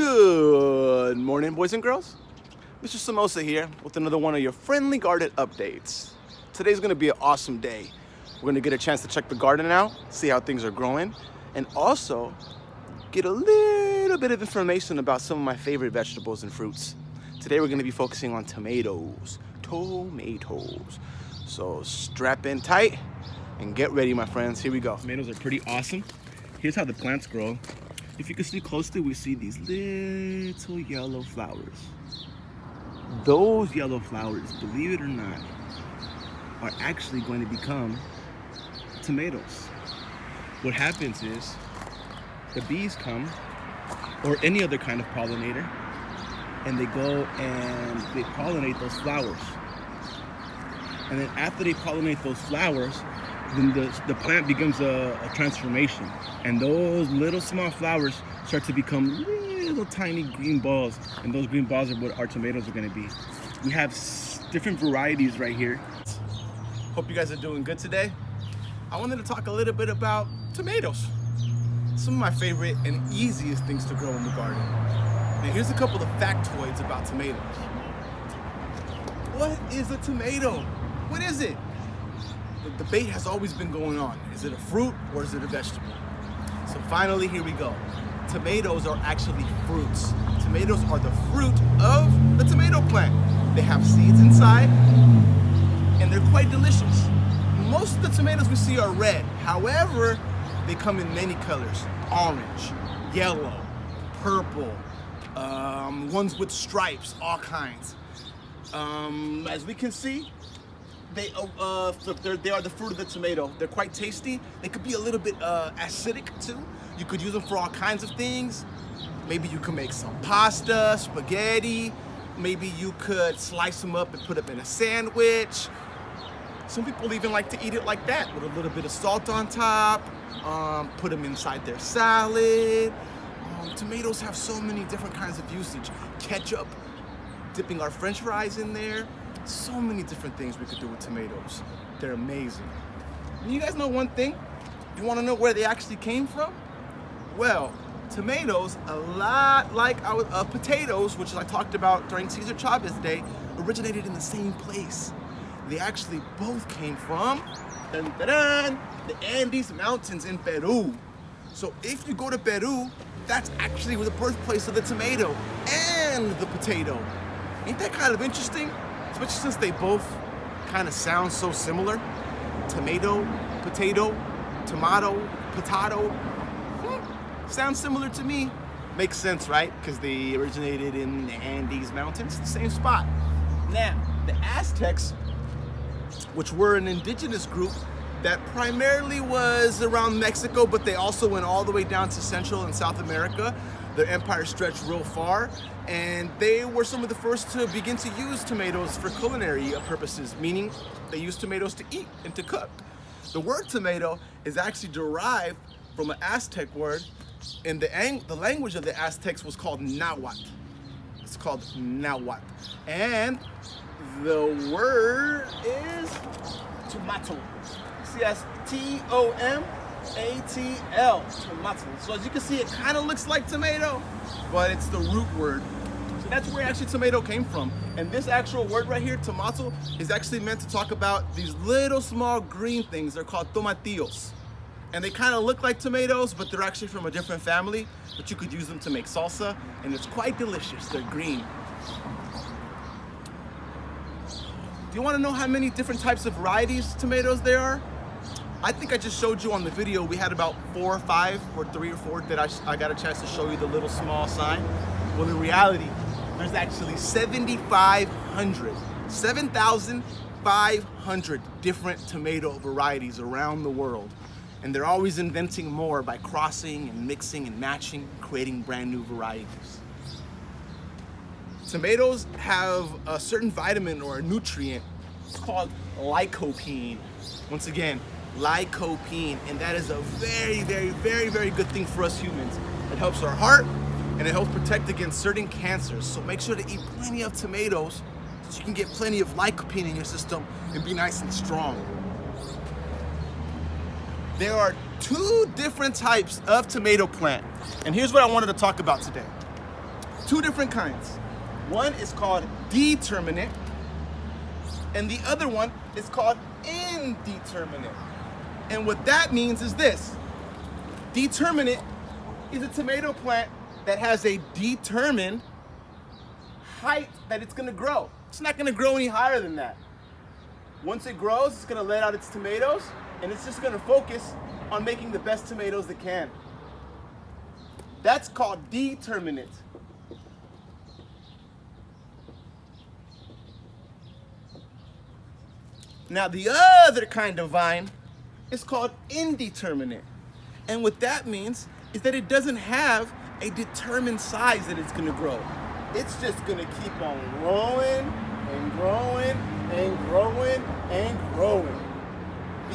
Good morning, boys and girls. Mr. Samosa here with another one of your friendly garden updates. Today's gonna be an awesome day. We're gonna get a chance to check the garden out, see how things are growing, and also get a little bit of information about some of my favorite vegetables and fruits. Today we're gonna be focusing on tomatoes. So strap in tight and get ready, my friends. Here we go. Tomatoes are pretty awesome. Here's how the plants grow. If you can see closely, we see these little yellow flowers. Those yellow flowers, believe it or not, are actually going to become tomatoes. What happens is the bees come, or any other kind of pollinator, and they go and they pollinate those flowers. And then after they pollinate those flowers, then the plant becomes a transformation. And those little small flowers start to become little tiny green balls. And those green balls are what our tomatoes are gonna be. We have different varieties right here. Hope you guys are doing good today. I wanted to talk a little bit about tomatoes. Some of my favorite and easiest things to grow in the garden. Now here's a couple of factoids about tomatoes. What is a tomato? What is it? The debate has always been going on. Is it a fruit or is it a vegetable? So finally, here we go. Tomatoes are actually fruits. Tomatoes are the fruit of the tomato plant. They have seeds inside and they're quite delicious. Most of the tomatoes we see are red. However, they come in many colors. Orange, yellow, purple, ones with stripes, all kinds. As we can see, they are the fruit of the tomato. They're quite tasty. They could be a little bit acidic too. You could use them for all kinds of things. Maybe you could make some pasta, spaghetti. Maybe you could slice them up and put them in a sandwich. Some people even like to eat it like that with a little bit of salt on top. Put them inside their salad. Tomatoes have so many different kinds of usage. Ketchup, dipping our French fries in there. So many different things we could do with tomatoes. They're amazing. And you guys know one thing? You want to know where they actually came from? Well, tomatoes, a lot like our potatoes, which I talked about during Cesar Chavez Day, originated in the same place. They actually both came from the Andes Mountains in Peru. So if you go to Peru, that's actually the birthplace of the tomato and the potato. Ain't that kind of interesting? Especially since they both kind of sound so similar. Tomato, potato, tomato, potato. Sounds similar to me. Makes sense, right? Because they originated in the Andes Mountains, the same spot. Now, the Aztecs, which were an indigenous group that primarily was around Mexico, but they also went all the way down to Central and South America. Their empire stretched real far, and they were some of the first to begin to use tomatoes for culinary purposes, meaning they used tomatoes to eat and to cook. The word tomato is actually derived from an Aztec word, and the language of the Aztecs was called Nahuatl. It's called Nahuatl. And the word is tomato. See, that's T-O-M-A-T-L, tomato. So as you can see, it kind of looks like tomato, but it's the root word. So that's where actually tomato came from. And this actual word right here, tomato, is actually meant to talk about these little small green things. They're called tomatillos. And they kind of look like tomatoes, but they're actually from a different family. But you could use them to make salsa, and it's quite delicious. They're green. Do you want to know how many different types of varieties of tomatoes there are? I think I just showed you on the video. We had about 4 or 5 or 3 or 4 that I got a chance to show you the little small sign. Well, in reality, there's actually 7,500 different tomato varieties around the world. And they're always inventing more by crossing and mixing and matching, creating brand new varieties. Tomatoes have a certain vitamin or a nutrient. It's called lycopene. Once again, lycopene, and that is a very, very, very, very good thing for us humans. It helps our heart, and it helps protect against certain cancers. So make sure to eat plenty of tomatoes so you can get plenty of lycopene in your system and be nice and strong. There are 2 different types of tomato plant, and here's what I wanted to talk about today. two different kinds. One is called determinate, and the other one is called indeterminate. And what that means is this. Determinate is a tomato plant that has a determined height that it's gonna grow. It's not gonna grow any higher than that. Once it grows, it's gonna let out its tomatoes, and it's just gonna focus on making the best tomatoes it can. That's called determinate. Now the other kind of vine is called indeterminate. And what that means is that it doesn't have a determined size that it's gonna grow. It's just gonna keep on growing and growing and growing and growing.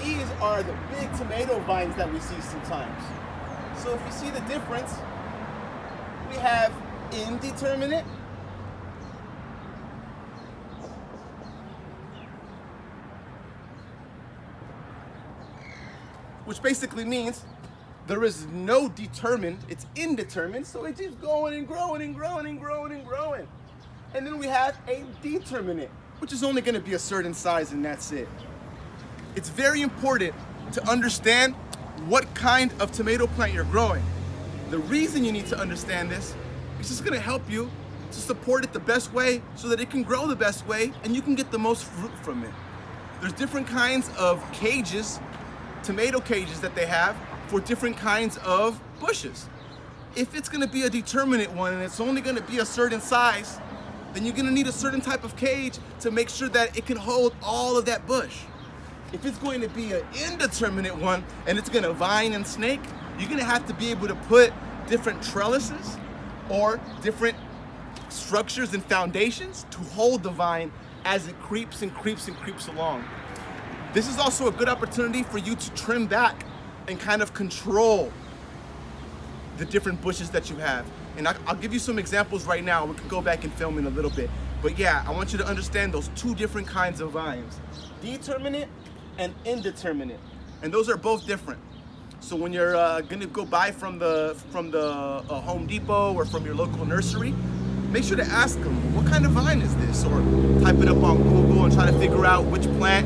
These are the big tomato vines that we see sometimes. So if you see the difference, we have indeterminate, which basically means there is no determined, it's indeterminate, so it keeps going and growing and growing and growing and growing. And then we have a determinate, which is only gonna be a certain size and that's it. It's very important to understand what kind of tomato plant you're growing. The reason you need to understand this is it's gonna help you to support it the best way so that it can grow the best way and you can get the most fruit from it. There's different kinds of cages, tomato cages that they have for different kinds of bushes. If it's gonna be a determinate one and it's only gonna be a certain size, then you're gonna need a certain type of cage to make sure that it can hold all of that bush. If it's going to be an indeterminate one and it's gonna vine and snake, you're gonna have to be able to put different trellises or different structures and foundations to hold the vine as it creeps and creeps and creeps along. This is also a good opportunity for you to trim back and kind of control the different bushes that you have. And I'll give you some examples right now. We can go back and film in a little bit. But yeah, I want you to understand those two different kinds of vines, determinate and indeterminate. And those are both different. So when you're gonna go buy from the Home Depot or from your local nursery, make sure to ask them, what kind of vine is this? Or type it up on Google and try to figure out which plant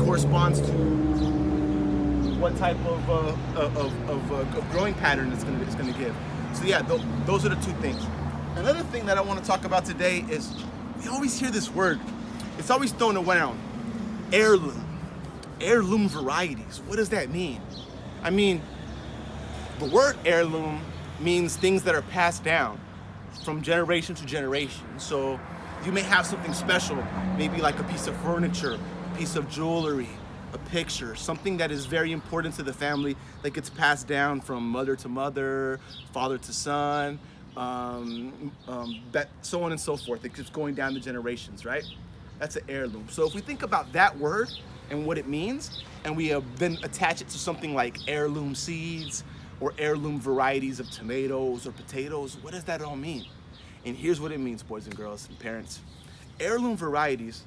corresponds to what type of growing pattern it's gonna give. So yeah, those are the two things. Another thing that I want to talk about today is we always hear this word. It's always thrown around, heirloom. Heirloom varieties. What does that mean? I mean, the word heirloom means things that are passed down from generation to generation. So you may have something special, maybe like a piece of furniture, a piece of jewelry, a picture, something that is very important to the family that gets passed down from mother to mother, father to son, so on and so forth. It keeps going down the generations, right? That's an heirloom. So if we think about that word and what it means, and we then attach it to something like heirloom seeds or heirloom varieties of tomatoes or potatoes, what does that all mean? And here's what it means, boys and girls and parents. Heirloom varieties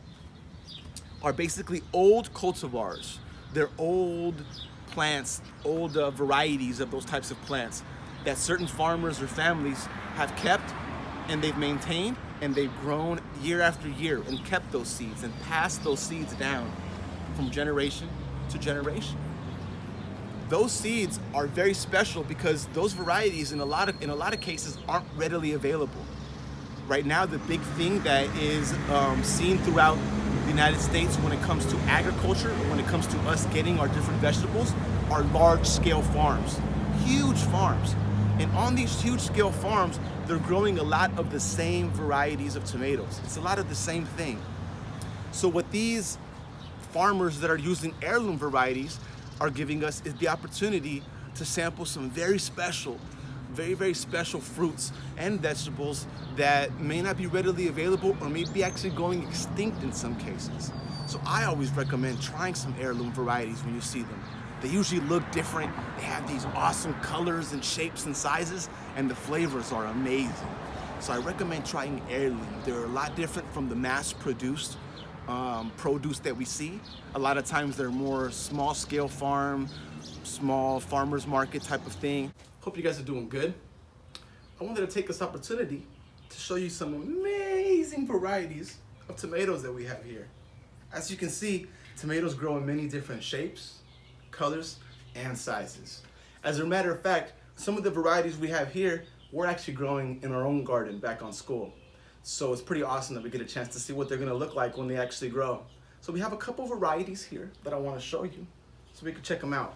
are basically old cultivars. They're old plants, old varieties of those types of plants that certain farmers or families have kept and they've maintained and they've grown year after year and kept those seeds and passed those seeds down from generation to generation. Those seeds are very special because those varieties in a lot of cases aren't readily available. Right now, the big thing that is seen throughout the United States when it comes to agriculture, or when it comes to us getting our different vegetables, are large-scale farms, huge farms. And on these huge-scale farms, they're growing a lot of the same varieties of tomatoes. It's a lot of the same thing. So what these farmers that are using heirloom varieties are giving us is the opportunity to sample some very special, very special fruits and vegetables that may not be readily available or may be actually going extinct in some cases. So I always recommend trying some heirloom varieties when you see them. They usually look different. They have these awesome colors and shapes and sizes, and the flavors are amazing. So I recommend trying heirloom. They're a lot different from the mass-produced produce that we see. A lot of times they're more small-scale farm, small farmers market type of thing. Hope you guys are doing good. I wanted to take this opportunity to show you some amazing varieties of tomatoes that we have here. As you can see, tomatoes grow in many different shapes, colors, and sizes. As a matter of fact, some of the varieties we have here, we're actually growing in our own garden back on school. So it's pretty awesome that we get a chance to see what they're gonna look like when they actually grow. So we have a couple varieties here that I wanna show you so we can check them out.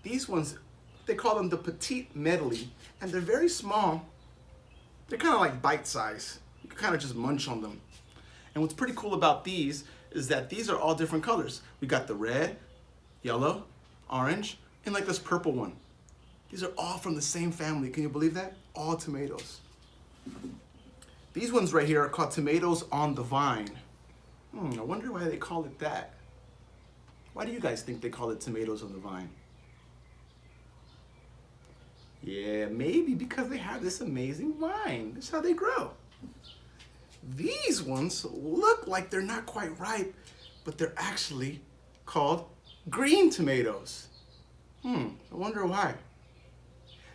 These ones, they call them the Petite Medley, and they're very small. They're kind of like bite size. You can kind of just munch on them. And what's pretty cool about these is that these are all different colors. We got the red, yellow, orange, and like this purple one. These are all from the same family. Can you believe that? All tomatoes. These ones right here are called tomatoes on the vine. I wonder why they call it that. Why do you guys think they call it tomatoes on the vine? Yeah, maybe because they have this amazing vine. That's how they grow. These ones look like they're not quite ripe, but they're actually called green tomatoes. I wonder why.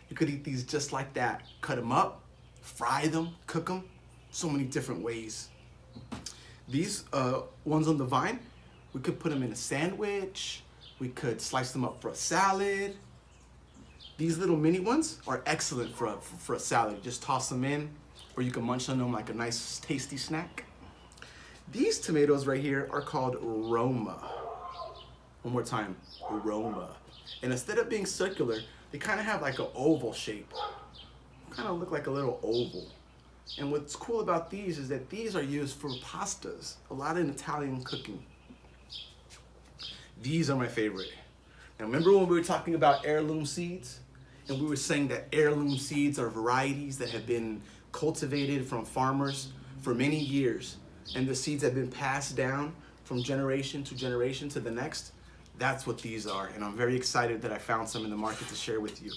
You could eat these just like that. Cut them up, fry them, cook them, so many different ways. These ones on the vine, we could put them in a sandwich. We could slice them up for a salad. These little mini ones are excellent for a salad. Just toss them in, or you can munch on them like a nice tasty snack. These tomatoes right here are called Roma. One more time, Roma. And instead of being circular, they kind of have like an oval shape. Kind of look like a little oval. And what's cool about these is that these are used for pastas, a lot in Italian cooking. These are my favorite. Now remember when we were talking about heirloom seeds? And we were saying that heirloom seeds are varieties that have been cultivated from farmers for many years. And the seeds have been passed down from generation to the next. That's what these are, and I'm very excited that I found some in the market to share with you.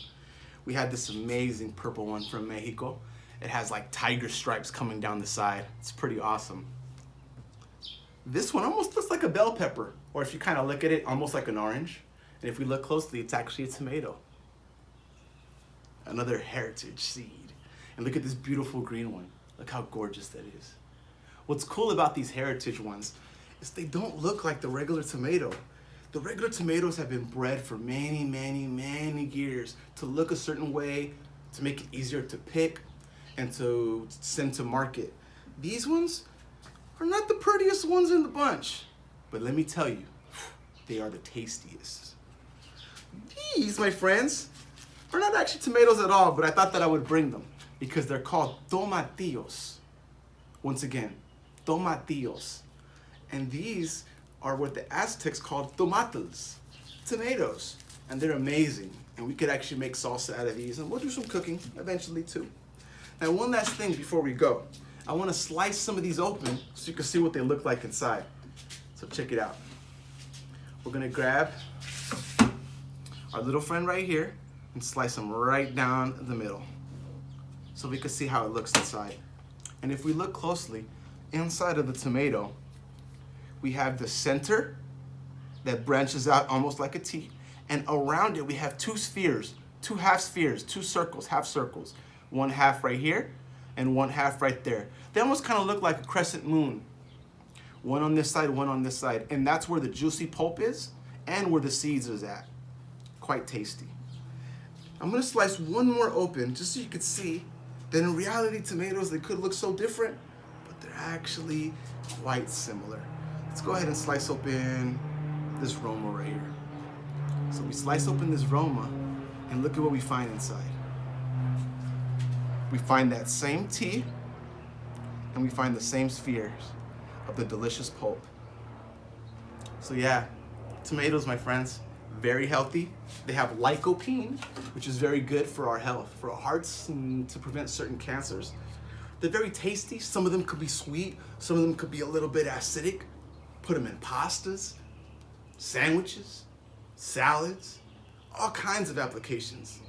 We had this amazing purple one from Mexico. It has like tiger stripes coming down the side. It's pretty awesome. This one almost looks like a bell pepper, or if you kind of look at it, almost like an orange. And if we look closely, it's actually a tomato. Another heritage seed. And look at this beautiful green one. Look how gorgeous that is. What's cool about these heritage ones is they don't look like the regular tomato. The regular tomatoes have been bred for many, many, many years to look a certain way, to make it easier to pick and to send to market. These ones are not the prettiest ones in the bunch, but let me tell you, they are the tastiest. These, my friends, are not actually tomatoes at all, but I thought that I would bring them because they're called tomatillos. Once again, tomatillos. And these are what the Aztecs called tomatls, tomatoes. And they're amazing. And we could actually make salsa out of these, and we'll do some cooking eventually too. Now, one last thing before we go. I want to slice some of these open so you can see what they look like inside. So check it out. We're gonna grab our little friend right here and slice them right down the middle so we can see how it looks inside. And if we look closely, inside of the tomato, we have the center that branches out almost like a T. And around it, we have two spheres, two half spheres, two circles, half circles. One half right here and one half right there. They almost kind of look like a crescent moon. One on this side, one on this side. And that's where the juicy pulp is and where the seeds is at. Quite tasty. I'm gonna slice one more open just so you can see that in reality, tomatoes, they could look so different, but they're actually quite similar. Let's go ahead and slice open this Roma right here. So we slice open this Roma and look at what we find inside. We find that same tea and we find the same spheres of the delicious pulp. So yeah, tomatoes, my friends, very healthy. They have lycopene, which is very good for our health, for our hearts, and to prevent certain cancers. They're very tasty. Some of them could be sweet. Some of them could be a little bit acidic. Put them in pastas, sandwiches, salads, all kinds of applications.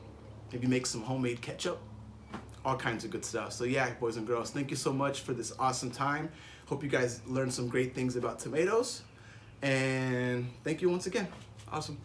Maybe make some homemade ketchup, all kinds of good stuff. So yeah, boys and girls, thank you so much for this awesome time. Hope you guys learned some great things about tomatoes. And thank you once again. Awesome.